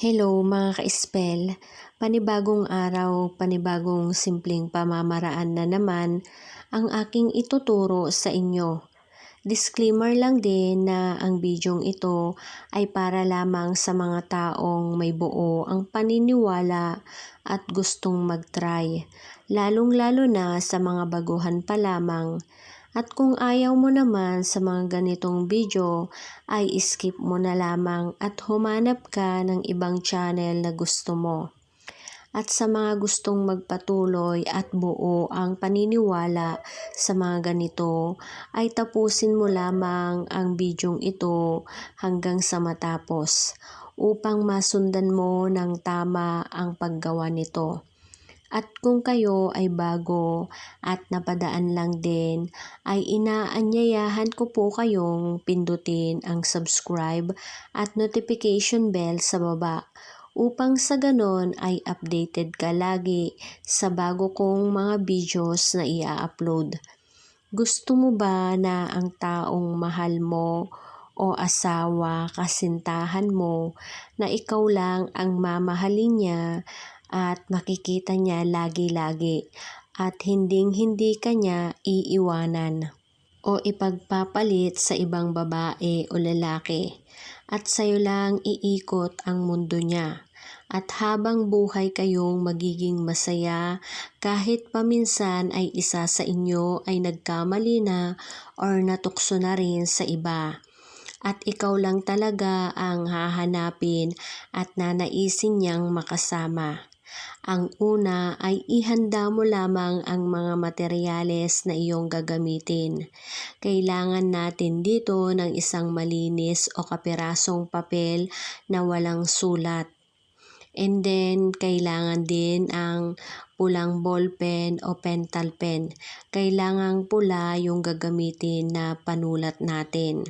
Hello mga ka-spell, panibagong araw, panibagong simpleng pamamaraan na naman ang aking ituturo sa inyo. Disclaimer lang din na ang bidyong ito ay para lamang sa mga taong may buo ang paniniwala at gustong mag-try, lalong-lalo na sa mga baguhan pa lamang. At kung ayaw mo naman sa mga ganitong video, ay skip mo na lamang at humanap ka ng ibang channel na gusto mo. At sa mga gustong magpatuloy at buo ang paniniwala sa mga ganito, ay tapusin mo lamang ang bidyong ito hanggang sa matapos upang masundan mo ng tama ang paggawa nito. At kung kayo ay bago at napadaan lang din, ay inaanyayahan ko po kayong pindutin ang subscribe at notification bell sa baba upang sa ganon ay updated ka lagi sa bago kong mga videos na i-upload. Gusto mo ba na ang taong mahal mo o asawa, kasintahan mo na ikaw lang ang mamahalin niya at makikita niya lagi-lagi at hinding-hindi ka niya iiwanan o ipagpapalit sa ibang babae o lalaki at sa'yo lang iikot ang mundo niya. At habang buhay kayong magiging masaya kahit paminsan ay isa sa inyo ay nagkamali na or natukso na rin sa iba. At ikaw lang talaga ang hahanapin at nanaisin niyang makasama. Ang una ay ihanda mo lamang ang mga materyales na iyong gagamitin. Kailangan natin dito ng isang malinis o kapirasong papel na walang sulat. And then, kailangan din ang pulang ballpen o pentel pen. Kailangan pula yung gagamitin na panulat natin.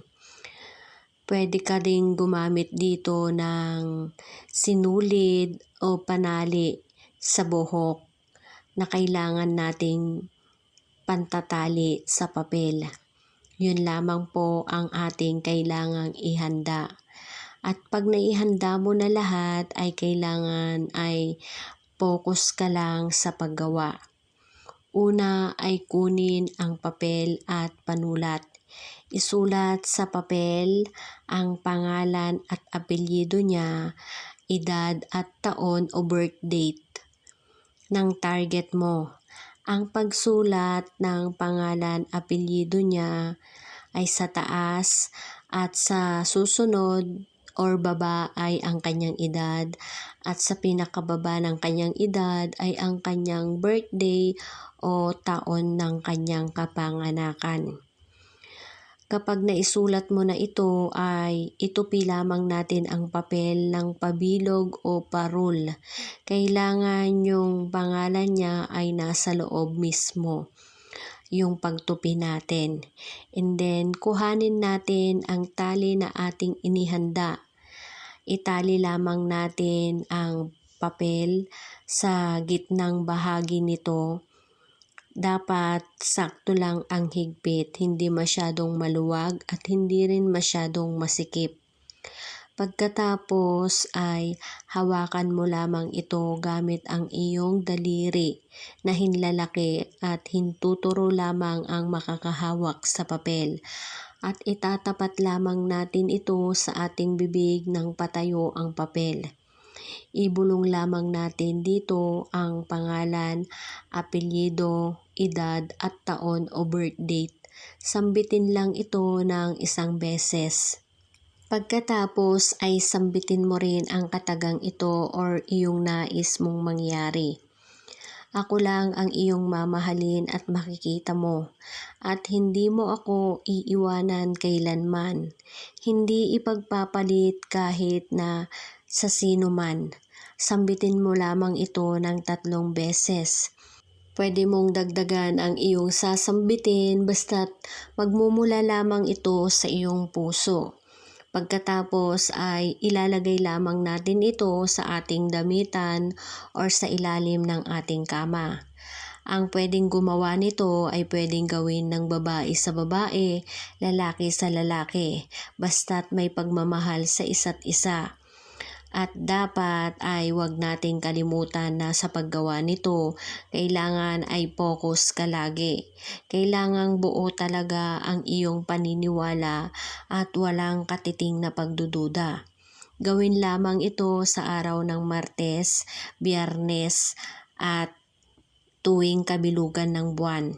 Pwede ka rin gumamit dito ng sinulid o panali sa buhok na kailangan nating pantatali sa papel. Yun lamang po ang ating kailangang ihanda. At pag naihanda mo na lahat ay kailangan ay focus ka lang sa paggawa. Una ay kunin ang papel at panulat. Isulat sa papel ang pangalan at apelyido niya, edad at taon o birth date ng target mo. Ang pagsulat ng pangalan, apelyido niya ay sa taas at sa susunod or baba ay ang kanyang edad at sa pinakababa ng kanyang edad ay ang kanyang birthday o taon ng kanyang kapanganakan. Kapag naisulat mo na ito ay itupi lamang natin ang papel ng pabilog o parol. Kailangan yung pangalan niya ay nasa loob mismo, yung pagtupi natin. And then, kuhanin natin ang tali na ating inihanda. Itali lamang natin ang papel sa gitnang bahagi nito. Dapat sakto lang ang higpit, hindi masyadong maluwag at hindi rin masyadong masikip. Pagkatapos ay hawakan mo lamang ito gamit ang iyong daliri na hinlalaki at hintuturo lamang ang makakahawak sa papel. At itatapat lamang natin ito sa ating bibig ng patayo ang papel. Ibulong lamang natin dito ang pangalan, apelyido, edad at taon o birth date. Sambitin lang ito ng isang beses. Pagkatapos ay sambitin mo rin ang katagang ito or iyong nais mong mangyari. Ako lang ang iyong mamahalin at makikita mo, at hindi mo ako iiwanan kailanman. Hindi ipagpapalit kahit na sa sino man. Sambitin mo lamang ito ng 3 beses. Pwede mong dagdagan ang iyong sasambitin basta't magmumula lamang ito sa iyong puso. Pagkatapos ay ilalagay lamang natin ito sa ating damitan or sa ilalim ng ating kama. Ang pwedeng gumawa nito ay pwedeng gawin ng babae sa babae, lalaki sa lalaki, basta't may pagmamahal sa isa't isa. At dapat ay huwag nating kalimutan na sa paggawa nito, kailangan ay focus ka lagi. Kailangang buo talaga ang iyong paniniwala at walang katiting na pagdududa. Gawin lamang ito sa araw ng Martes, Biyernes at tuwing kabilugan ng buwan.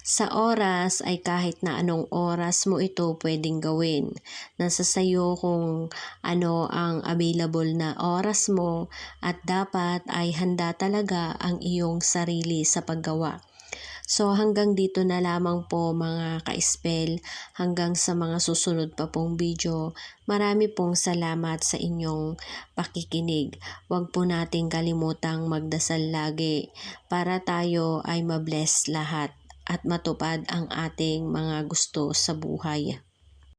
Sa oras ay kahit na anong oras mo ito pwedeng gawin. Nasa sayo kung ano ang available na oras mo at dapat ay handa talaga ang iyong sarili sa paggawa. So hanggang dito na lamang po mga ka-spell, hanggang sa mga susunod pa pong video. Marami pong salamat sa inyong pakikinig. Huwag po nating kalimutang magdasal lagi para tayo ay mabless lahat at matupad ang ating mga gusto sa buhay.